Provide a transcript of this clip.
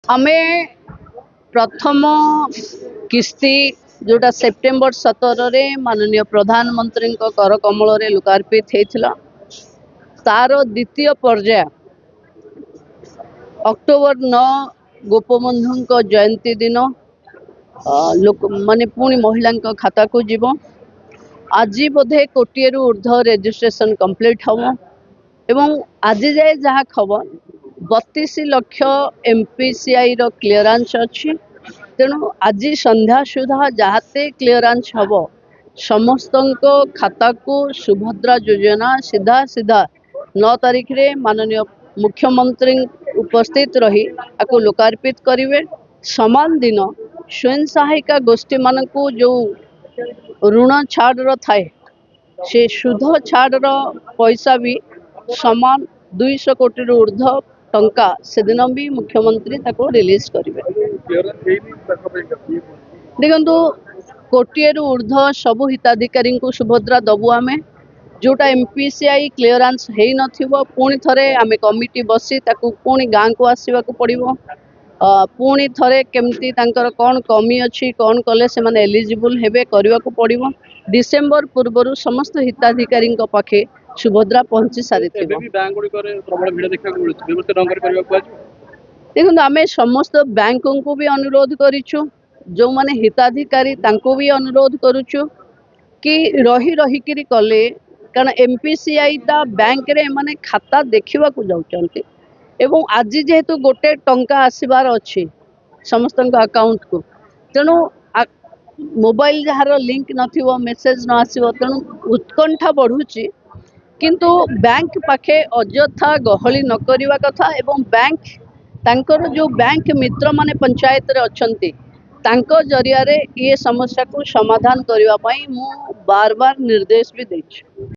आमे प्रथम किस्ती जोटा सेप्टेम्बर 17 रे माननीय प्रधानमंत्री कर कमल लोकार्पित होता तार द्वितीय पर्याय अक्टोबर 9 गोपबंधु जयंती दिन लोक माने पुणी महिला खाता को जीव आज बोधे कोटिए ऊर्ध्व रेजिस्ट्रेशन कंप्लीट हम एवं आज जाए जहाँ खबर 32 लाख एमपीसीआई रो क्लीयरेंस अच्छी तेणु आज संध्या सुधा जहाते क्लीयरेंस हम समस्त खाता को सुभद्रा योजना सीधा सीधा 9 तारीख रे माननीय मुख्यमंत्री उपस्थित रही आपको लोकार्पित करेंगे। समान दिन स्वयं सहायिका गोष्ठी मान को जो ऋण छाड़ थाए से सुध छाड़ पैसा भी समान 200 कोटी ऊर्ध्व टंका से दिन भी मुख्यमंत्री रिलीज करेंगे। देखो कोटिए ऊर्ध्व सबु हिताधिकारी को सुभद्रा दबु आमे जोटा एमपीसीआई क्लीयरेंस है नथिबो पुणी थरे आमे कमिटी बसी ताकू पुणी गाँ को आसवा को पड़िबो पुणी थरे केमती तांकर कौन कमी अच्छी कौन कले से माने एलिजिबल हेबे करवा को पड़िबो डिसेंबर पूर्व समस्त हिताधिकारी पाखे सुभद्रा पहुंची सारी देखो आमे समस्त बैंक को भी अनुरोध करिछु जो माने हिताधिकारी तांको भी अनुरोध करुछु कि रही रही किरी कले कारण एमपीसीआई ता बैंक रे माने खाता देखिबा को जाउचंती एवं आज जेहेतु गोटे टंका आसबार अच्छी समस्त अकाउंट को तेणु मोबाइल जार लिंक नथिबो मेसेज न आसीबो तेणु उत्कंठा बढ़ुची किंतु बैंक पाखे अजथा गहली न करिवा कथा एवं बैंक तांकर जो बैंक मित्र माने पंचायत रे अछंती तांको जरिया रे ये समस्या को समाधान करने मु बार बार निर्देश भी देछि।